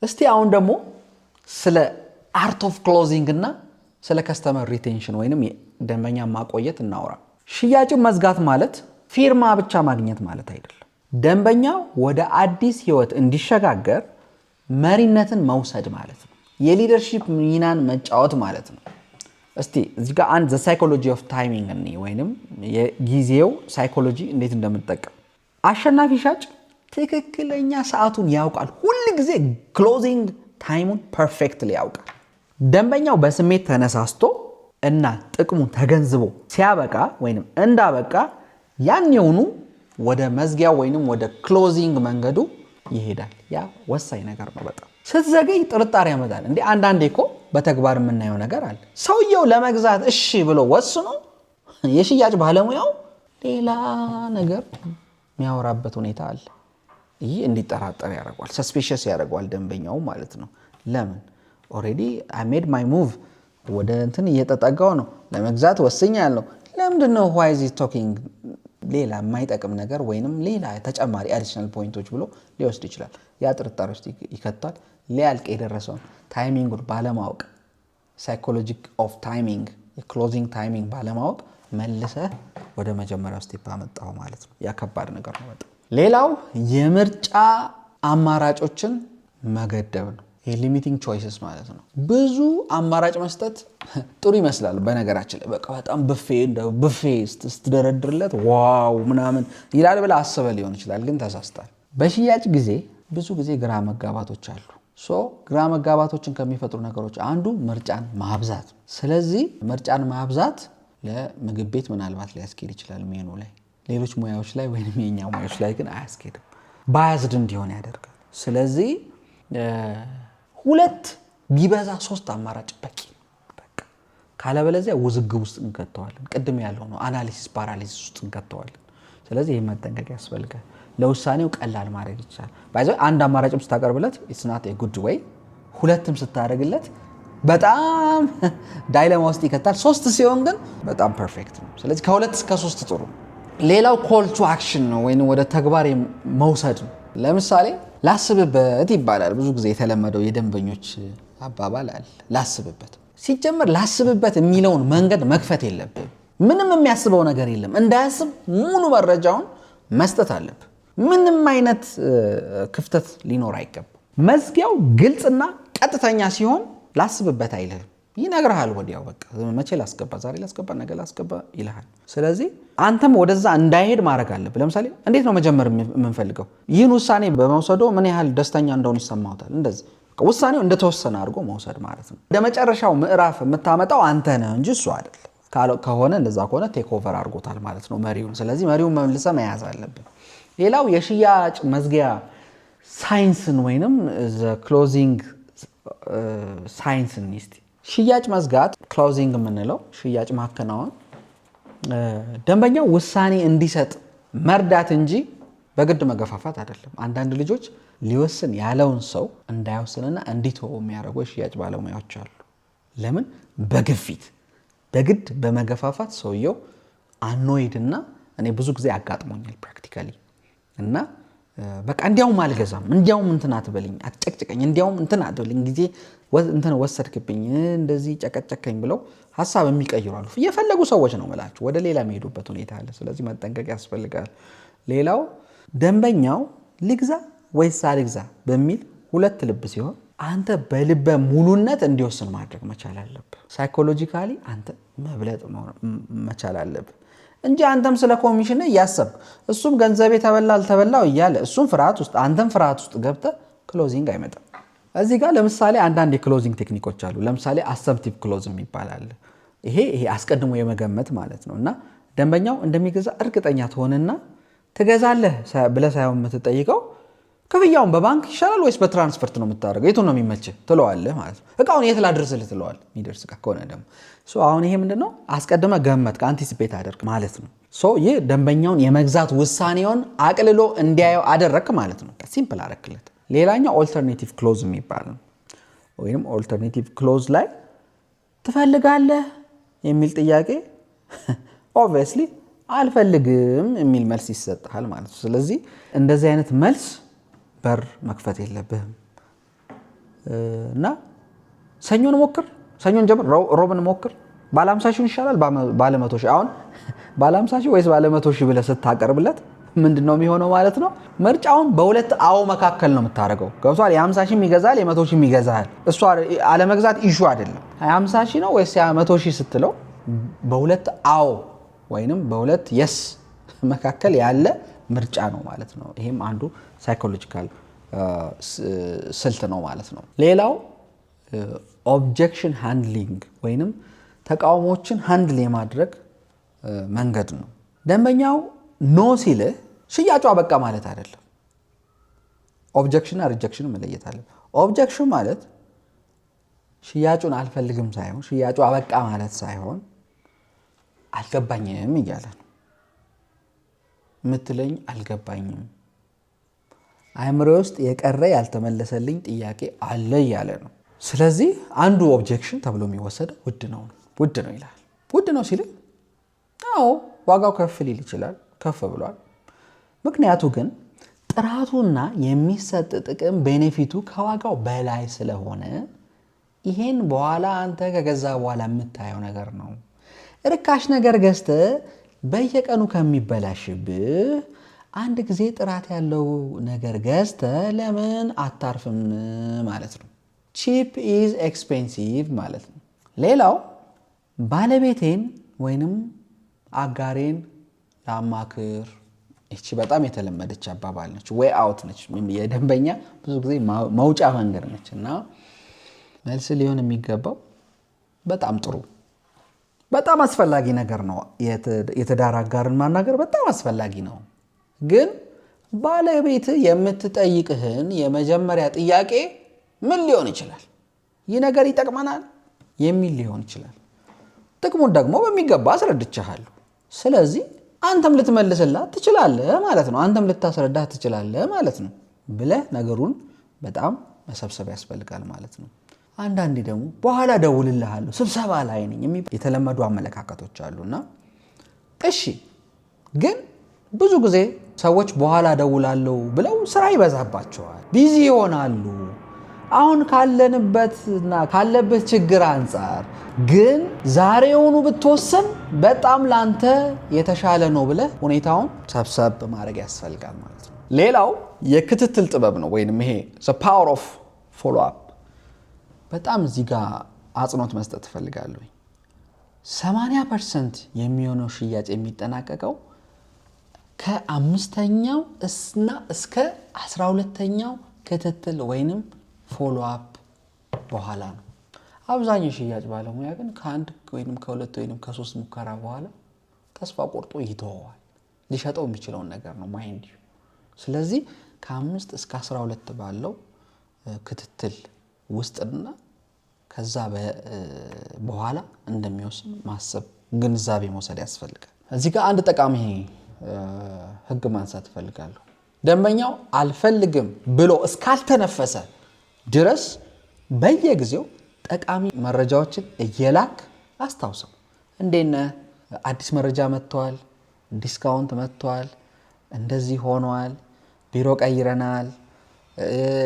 እስቲ አሁን ደግሞ ስለ አርት ኦፍ ክሎዚንግ እና ስለ ከስተመር ሪቴንሽን ወይንም ደንበኛ ማቆየት እናውራ። ሽያጭን መዝጋት ማለት ፊርማ ብቻ ማግኘት ማለት አይደለም። ደንበኛ ወደ አዲስ ህይወት እንዲሸጋገር መሪነትን መውሰድ ማለት ነው። የሊደርሺፕ ሚናን መጫወት ማለት ነው። እስቲ እዚህ ጋር አንድ ሳይኮሎጂ ኦፍ ታይሚንግ እኔ ወይንም የጊዜው ሳይኮሎጂ እንዴት እንደምትጠቀም። አሸናፊ ሻጭ ትክክለኛ ሰዓቱን ያውቃል። ሁሉ ጊዜ ክሎዚንግ ታይሙን ፐርፌክትሊ ያውቃል። ደንበኛው በስሜት ተነሳስቶ እና ጥቅሙን ተገንዝቦ ሲያበቃ ወይንም እንዳበቃ ያንየውኑ ወደ መዝጊያው ወይንም ወደ ክሎዚንግ መንገዱ ይሄዳል። ያ ወሳኝ ነገር ነው በጣም። ስትዘገይ ጥርጣሬ ያመጣል። እንዴ አንዳንዴ እኮ በተግባር የምናየው ነገር አለ። ሰውየው ለመግዛት እሺ ብሎ ወስኖ የሽያጭ ባለሙያው ሌላ ነገር የሚያወራበት ሁኔታ አለ። ይህ እንዲጠራጠር ያደርገዋል፣ ሰስፒሽስ ያደርገዋል ደንበኛው ማለት ነው። ለምን ኦሬዲ አይ ሜድ ማይ ሙቭ ወደ እንትን እየተጠጋው ነው፣ ለመግዛት ወስኛለሁ። ለምንድነው why is he talking ሌላ የማይጠቅም ነገር ወይንም ሌላ ተጨማሪ አዲሽናል ፖይንቶች ብሎ ሊወስድ ይችላል። ያ ጥርጣሬ ውስጥ ይከታል። ሊያልቅ የደረሰውን ታይሚንጉን ባለማወቅ ሳይኮሎጂ ኦፍ ታይሚንግ የክሎዚንግ ታይሚንግ ባለማወቅ መልሰህ ወደ መጀመሪያው ስቴፕ አመጣው ማለት ነው። ያ ከባድ ነገር ነው በጣም። ሌላው የምርጫ አማራጮችን መገደብ ነው። የሊሚቲንግ ቾይስስ ማለት ነው። ብዙ አማራጭ መስጠት ጥሩ ይመስላል በነገራችን ላይ በቃ በጣም ብፌ ስትደረድርለት ዋው ምናምን ይላል ብለህ አስበህ ሊሆን ይችላል፣ ግን ተሳስታል። በሽያጭ ጊዜ ብዙ ጊዜ ግራ መጋባቶች አሉ። ግራ መጋባቶችን ከሚፈጥሩ ነገሮች አንዱ ምርጫን ማብዛት። ስለዚህ ምርጫን ማብዛት ለምግብ ቤት ምናልባት ሊያስኬድ ይችላል ሜኑ ላይ፣ ሌሎች ሙያዎች ላይ ወይንም የኛ ሙያዎች ላይ ግን አያስኬድም። ባያዝድ እንዲሆን ያደርጋል። ስለዚህ ሁለት ቢበዛ ሶስት አማራጭ በቂ በቃ። ካለበለዚያ ውዝግብ ውስጥ እንከተዋለን። ቅድም ያለው ነው አናሊሲስ ፓራሊሲስ ውስጥ እንከተዋለን። ስለዚህ ይሄ መጠንቀቅ ያስፈልጋል። ለውሳኔው ቀላል ማድረግ ይቻላል። ባይዘው አንድ አማራጭም ስታቀርብለት it's not a good way፣ ሁለትም ስታደርግለት በጣም ዳይለማ ውስጥ ይከታል። ሶስት ሲሆን ግን በጣም ፐርፌክት ነው። ስለዚህ ከሁለት እስከ ሶስት ጥሩ። ሌላው ኮል ቱ አክሽን ነው ወይንም ወደ ተግባር መውሰድ ነው። ለምሳሌ ላስብበት ይባላል። ብዙ ጊዜ የተለመደው የደንበኞች አባባል አለ። ላስብበት ሲጀመር ላስብበት የሚለውን መንገድ መክፈት የለብም። ምንም የሚያስበው ነገር የለም። እንዳያስብ ሙሉ መረጃውን መስጠት አለብህ። ምንም አይነት ክፍተት ሊኖር አይገባም። መዝጊያው ግልጽና ቀጥተኛ ሲሆን ላስብበት አይልህም። ይነግርሃል ወዲያው በቃ መቼ ላስገባ፣ ዛሬ ላስገባ፣ ነገ ላስገባ ይልሃል። ስለዚህ አንተም ወደዛ እንዳይሄድ ማድረግ አለብህ። ለምሳሌ እንዴት ነው መጀመር የምንፈልገው? ይህን ውሳኔ በመውሰዶ ምን ያህል ደስተኛ እንደሆነ ይሰማውታል። እንደዚህ ውሳኔው እንደተወሰነ አድርጎ መውሰድ ማለት ነው። ወደ መጨረሻው ምዕራፍ የምታመጣው አንተ ነህ እንጂ እሱ አይደለም። ከሆነ እንደዛ ከሆነ ቴክ ኦቨር አድርጎታል ማለት ነው መሪውን። ስለዚህ መሪውን መልሰ መያዝ አለብን። ሌላው የሽያጭ መዝጊያ ሳይንስን ወይንም ክሎዚንግ ሳይንስን እስቲ ሽያጭ መዝጋት ክሎዚንግ የምንለው ሽያጭ ማከናወን ደንበኛው ውሳኔ እንዲሰጥ መርዳት እንጂ በግድ መገፋፋት አይደለም። አንዳንድ ልጆች ሊወስን ያለውን ሰው እንዳይወስንና እንዲተው የሚያደርጉ የሽያጭ ባለሙያዎች አሉ። ለምን? በግፊት በግድ በመገፋፋት ሰውየው አኖይድና እኔ ብዙ ጊዜ አጋጥሞኛል ፕራክቲካሊ እና በቃ እንዲያውም አልገዛም፣ እንዲያውም እንትን አትበልኝ፣ አትጨቅጭቀኝ፣ እንዲያውም እንትን አትበልኝ፣ ጊዜ እንትን ወሰድክብኝ፣ እንደዚህ ጨቀጨከኝ ብለው ሐሳብ የሚቀይሩ አሉ። የፈለጉ ሰዎች ነው ማለት ወደ ሌላ የሚሄዱበት ሁኔታ አለ። ስለዚህ መጠንቀቅ ያስፈልጋል። ሌላው ደንበኛው ልግዛ ወይስ አልግዛ በሚል ሁለት ልብ ሲሆን አንተ በልበ ሙሉነት እንዲወስን ማድረግ መቻል አለብህ። ሳይኮሎጂካሊ አንተ መብለጥ መቻል አለብህ እንጂ አንተም ስለ ኮሚሽን እያሰብክ እሱም ገንዘቤ ተበላ አልተበላው እያለ እሱም ፍርሃት ውስጥ አንተም ፍርሃት ውስጥ ገብተህ ክሎዚንግ አይመጣም። እዚህ ጋር ለምሳሌ አንዳንድ የክሎዚንግ ቴክኒኮች አሉ። ለምሳሌ አሰፕቲቭ ክሎዝ ይባላል። ይሄ አስቀድሞ የመገመት ማለት ነው እና ደንበኛው እንደሚገዛ እርግጠኛ ትሆንና ትገዛለህ ብለህ ሳይሆን የምትጠይቀው ክፍያውን በባንክ ይሻላል ወይስ በትራንስፈርት ነው የምታደርገው፣ የቱ ነው የሚመችህ ትለዋለህ ማለት ነው። እቃውን የት ላድርስልህ ትለዋለህ። የሚደርስ ከሆነ ደግሞ አሁን ይሄ ምንድነው አስቀድመህ ገመት አንቲሲፔት አደርግ ማለት ነው። ይህ ደንበኛውን የመግዛት ውሳኔውን አቅልሎ እንዲያየው አደረክ ማለት ነው። ሲምፕል አደረክለት። ሌላኛው ኦልተርኔቲቭ ክሎዝ የሚባል ነው። ወይም ኦልተርኔቲቭ ክሎዝ ላይ ትፈልጋለህ የሚል ጥያቄ ኦብቪየስሊ አልፈልግም የሚል መልስ ይሰጣል ማለት ነው። ስለዚህ እንደዚህ አይነት መልስ በር መክፈት የለብህም። እና ሰኞን ሞክር፣ ሰኞን ጀምር፣ ሮብን ሞክር። ባለ 50 ሺህ ይሻላል ባለ 100 ሺህ? አሁን ባለ 50 ሺህ ወይስ ባለ 100 ሺህ ብለህ ስታቀርብለት ምንድነው የሚሆነው ማለት ነው? ምርጫውን በሁለት አዎ መካከል ነው የምታደርገው። ገብቷል? የ50 ሺህ ይገዛል፣ የ100 ሺህ ይገዛል። እሱ አለመግዛት ኢሹ አይደለም። 50 ሺህ ነው ወይስ 100 ሺህ ስትለው በሁለት አዎ ወይንም በሁለት የስ መካከል ያለ ምርጫ ነው ማለት ነው። ይሄም አንዱ ሳይኮሎጂካል ስልት ነው ማለት ነው። ሌላው ኦብጀክሽን ሃንድሊንግ ወይንም ተቃውሞችን ሃንድል የማድረግ መንገድ ነው። ደንበኛው ኖ ሲልህ ሽያጩ አበቃ ማለት አይደለም። ኦብጀክሽንና ሪጀክሽን መለየት አለ። ኦብጀክሽን ማለት ሽያጩን አልፈልግም ሳይሆን ሽያጩ አበቃ ማለት ሳይሆን አልገባኝም እያለ ነው። ምትለኝ አልገባኝም፣ አእምሮ ውስጥ የቀረ ያልተመለሰልኝ ጥያቄ አለ እያለ ነው። ስለዚህ አንዱ ኦብጀክሽን ተብሎ የሚወሰደው ውድ ነው ይላል። ውድ ነው ሲል አዎ ዋጋው ከፍ ሊል ይችላል፣ ከፍ ብሏል። ምክንያቱ ግን ጥራቱና የሚሰጥ ጥቅም ቤኔፊቱ ከዋጋው በላይ ስለሆነ ይሄን በኋላ አንተ ከገዛ በኋላ የምታየው ነገር ነው። ርካሽ ነገር ገዝተህ በየቀኑ ከሚበላሽብህ አንድ ጊዜ ጥራት ያለው ነገር ገዝተህ ለምን አታርፍም ማለት ነው። ቺፕ ኢዝ ኤክስፔንሲቭ ማለት ነው። ሌላው ባለቤቴን ወይንም አጋሬን ላማክር። ይቺ በጣም የተለመደች አባባል ነች፣ ዌይ አውት ነች። የደንበኛ ብዙ ጊዜ መውጫ መንገድ ነች እና መልስ ሊሆን የሚገባው በጣም ጥሩ፣ በጣም አስፈላጊ ነገር ነው። የትዳር አጋርን ማናገር በጣም አስፈላጊ ነው። ግን ባለቤት የምትጠይቅህን የመጀመሪያ ጥያቄ ምን ሊሆን ይችላል? ይህ ነገር ይጠቅመናል የሚል ሊሆን ይችላል። ጥቅሙን ደግሞ በሚገባ አስረድቻለሁ። ስለዚህ አንተም ልትመልስላት ትችላለህ ማለት ነው። አንተም ልታስረዳህ ትችላለህ ማለት ነው ብለህ ነገሩን በጣም መሰብሰብ ያስፈልጋል ማለት ነው። አንዳንዴ ደግሞ በኋላ ደውልልሃለሁ ስብሰባ ላይ ነኝ የተለመዱ አመለካከቶች አሉና እሺ፣ ግን ብዙ ጊዜ ሰዎች በኋላ ደውላለሁ ብለው ስራ ይበዛባቸዋል፣ ቢዚ ይሆናሉ። አሁን ካለንበትና ካለበት ችግር አንጻር ግን ዛሬውኑ ብትወስን በጣም ላንተ የተሻለ ነው ብለህ ሁኔታውን ሰብሰብ ማድረግ ያስፈልጋል ማለት ነው። ሌላው የክትትል ጥበብ ነው ወይንም ይሄ the power of follow up። በጣም እዚህ ጋር አጽንኦት መስጠት እፈልጋለሁ። 80% የሚሆነው ሽያጭ የሚጠናቀቀው ከ5ኛው እና እስከ 12ኛው ክትትል ወይንም ፎሎ አፕ በኋላ ነው። አብዛኛው ሽያጭ ባለሙያ ግን ከአንድ ወይንም ከሁለት ወይንም ከ3 ሙከራ በኋላ ተስፋ ቆርጦ ይተወዋል። ሊሸጠው የሚችለውን ነገር ነው ማይንድ። ስለዚህ ከ5 እስከ 12 ባለው ክትትል ውስጥና ከዛ በኋላ እንደሚወስን ማሰብ፣ ግንዛቤ መውሰድ ያስፈልጋል። እዚህ ጋር አንድ ጠቃሚ ህግ ማንሳት እፈልጋለሁ። ደንበኛው አልፈልግም ብሎ እስካልተነፈሰ ድረስ በየጊዜው ጠቃሚ መረጃዎችን እየላክ አስታውሰው። እንዴት ነህ? አዲስ መረጃ መጥቷል፣ ዲስካውንት መጥቷል፣ እንደዚህ ሆኗል፣ ቢሮ ቀይረናል፣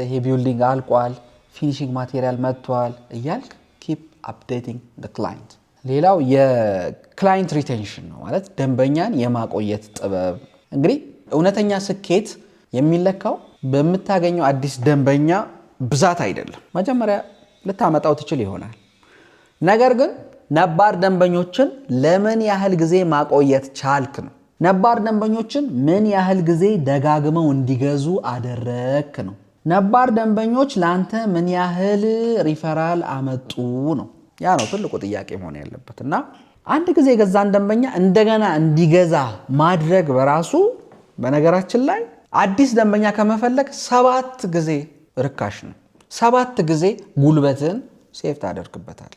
ይሄ ቢልዲንግ አልቋል፣ ፊኒሺንግ ማቴሪያል መጥቷል እያልክ ኪፕ አፕዴቲንግ ዘ ክላይንት። ሌላው የክላይንት ሪቴንሽን ነው ማለት ደንበኛን የማቆየት ጥበብ። እንግዲህ እውነተኛ ስኬት የሚለካው በምታገኘው አዲስ ደንበኛ ብዛት አይደለም። መጀመሪያ ልታመጣው ትችል ይሆናል። ነገር ግን ነባር ደንበኞችን ለምን ያህል ጊዜ ማቆየት ቻልክ ነው። ነባር ደንበኞችን ምን ያህል ጊዜ ደጋግመው እንዲገዙ አደረክ ነው። ነባር ደንበኞች ላንተ ምን ያህል ሪፈራል አመጡ ነው። ያ ነው ትልቁ ጥያቄ መሆን ያለበት። እና አንድ ጊዜ የገዛን ደንበኛ እንደገና እንዲገዛ ማድረግ በራሱ በነገራችን ላይ አዲስ ደንበኛ ከመፈለግ 7 ጊዜ ርካሽ ነው። 7 ጊዜ ጉልበትን ሴፍ ታደርግበታል።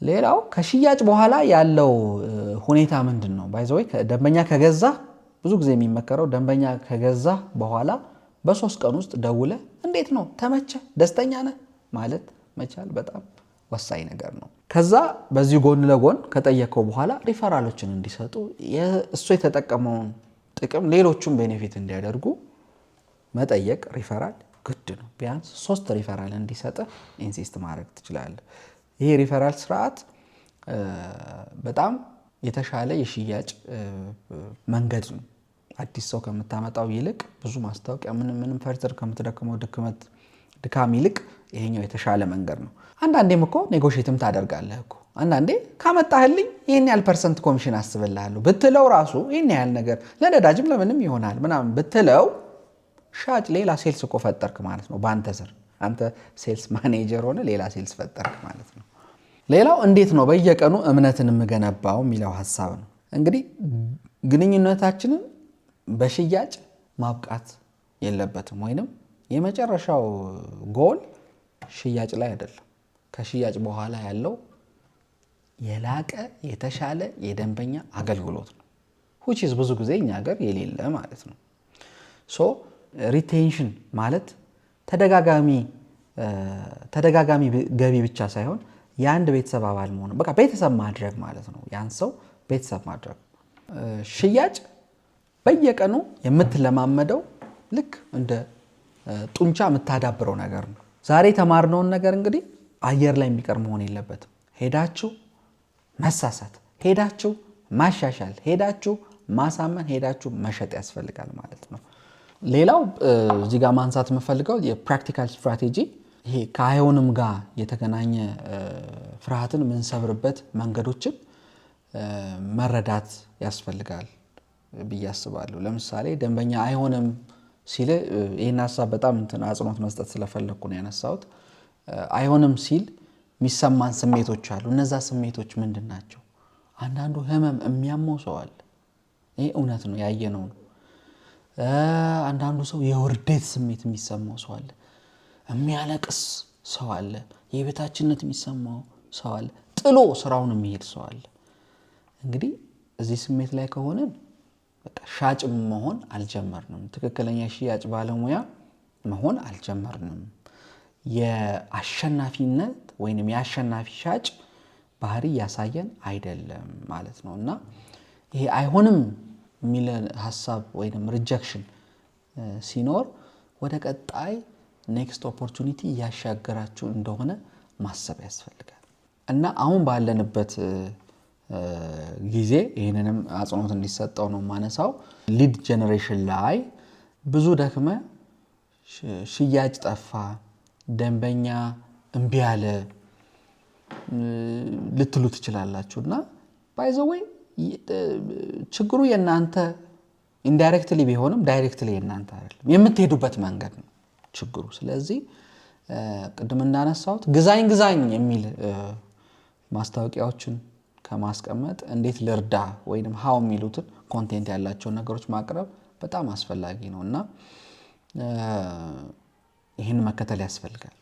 ሌላው ከሽያጭ በኋላ ያለው ሁኔታ ምንድን ነው? ባይ ዘ ወይ ደንበኛ ከገዛ ብዙ ጊዜ የሚመከረው ደንበኛ ከገዛ በኋላ በ3 ቀን ውስጥ ደውለ እንዴት ነው ተመቸ፣ ደስተኛ ነህ ማለት መቻል በጣም ወሳኝ ነገር ነው። ከዛ በዚህ ጎን ለጎን ከጠየቀው በኋላ ሪፈራሎችን እንዲሰጡ እሱ የተጠቀመውን ጥቅም ሌሎቹም ቤኔፊት እንዲያደርጉ መጠየቅ ሪፈራል ግድ ነው። ቢያንስ 3 ሪፈራል እንዲሰጥህ ኢንሲስት ማድረግ ትችላለህ። ይሄ ሪፈራል ስርዓት በጣም የተሻለ የሽያጭ መንገድ ነው። አዲስ ሰው ከምታመጣው ይልቅ ብዙ ማስታወቂያ ምንም ፈርዘር ከምትደክመው ድካም ይልቅ ይሄኛው የተሻለ መንገድ ነው። አንዳንዴም እኮ ኔጎሽየትም ታደርጋለህ እኮ አንዳንዴ ካመጣህልኝ ይሄን ያህል ፐርሰንት ኮሚሽን አስብልሃለሁ ብትለው ራሱ ይሄን ያህል ነገር ለነዳጅም ለምንም ይሆናል ምናምን ብትለው ሻጭ ሌላ ሴልስ እኮ ፈጠርክ ማለት ነው። በአንተ ስር አንተ ሴልስ ማኔጀር ሆነ ሌላ ሴልስ ፈጠርክ ማለት ነው። ሌላው እንዴት ነው በየቀኑ እምነትን የምገነባው የሚለው ሐሳብ ነው። እንግዲህ ግንኙነታችንን በሽያጭ ማብቃት የለበትም ወይንም የመጨረሻው ጎል ሽያጭ ላይ አይደለም። ከሽያጭ በኋላ ያለው የላቀ የተሻለ የደንበኛ አገልግሎት ነው። which is ብዙ ጊዜ እኛ ሀገር የሌለ ማለት ነው። ሶ ሪቴንሽን ማለት ተደጋጋሚ ገቢ ብቻ ሳይሆን የአንድ ቤተሰብ አባል መሆን በቃ ቤተሰብ ማድረግ ማለት ነው። ያን ሰው ቤተሰብ ማድረግ ሽያጭ በየቀኑ የምትለማመደው ልክ እንደ ጡንቻ የምታዳብረው ነገር ነው። ዛሬ ተማርነውን ነገር እንግዲህ አየር ላይ የሚቀር መሆን የለበትም። ሄዳችሁ መሳሳት፣ ሄዳችሁ ማሻሻል፣ ሄዳችሁ ማሳመን፣ ሄዳችሁ መሸጥ ያስፈልጋል ማለት ነው። ሌላው እዚህ ጋር ማንሳት የምፈልገው የፕራክቲካል ስትራቴጂ ይሄ ከአይሆንም ጋር የተገናኘ ፍርሃትን የምንሰብርበት መንገዶችን መረዳት ያስፈልጋል ብዬ አስባለሁ። ለምሳሌ ደንበኛ አይሆንም ሲል ይሄን ሐሳብ በጣም አጽንኦት መስጠት ስለፈለኩ ነው ያነሳሁት። አይሆንም ሲል የሚሰማን ስሜቶች አሉ። እነዛ ስሜቶች ምንድን ናቸው? አንዳንዱ ህመም የሚያመው ሰው አለ። ይሄ እውነት ነው፣ ያየነው ነው። አንዳንዱ ሰው የውርደት ስሜት የሚሰማው ሰው አለ። የሚያለቅስ ሰው አለ። የቤታችነት የሚሰማው ሰው አለ። ጥሎ ስራውን የሚሄድ ሰው አለ። እንግዲህ እዚህ ስሜት ላይ ከሆነን በቃ ሻጭ መሆን አልጀመርንም። ትክክለኛ ሽያጭ ባለሙያ መሆን አልጀመርንም። የአሸናፊነት ወይንም የአሸናፊ ሻጭ ባህሪ ያሳየን አይደለም ማለት ነው። እና ይሄ አይሆንም የሚል ሐሳብ ወይንም ሪጀክሽን ሲኖር ወደ ቀጣይ ኔክስት ኦፖርቹኒቲ እያሻገራችሁ እንደሆነ ማሰብ ያስፈልጋል። እና አሁን ባለንበት ጊዜ ይህንንም አጽንኦት እንዲሰጠው ነው ማነሳው። ሊድ ጀነሬሽን ላይ ብዙ ደክመ ሽያጭ ጠፋ፣ ደንበኛ እምቢ አለ ልትሉ ትችላላችሁ። እና ባይ ዘ ዌይ ችግሩ የናንተ ኢንዳይሬክትሊ ቢሆንም ዳይሬክትሊ የናንተ አይደለም፣ የምትሄዱበት መንገድ ነው ችግሩ። ስለዚህ ቅድም እንዳነሳሁት ግዛኝ የሚል ማስታወቂያዎችን ከማስቀመጥ እንዴት ልርዳ ወይንም ሃው የሚሉትን ኮንቴንት ያላቸውን ነገሮች ማቅረብ በጣም አስፈላጊ ነው እና ይህን መከተል ያስፈልጋል።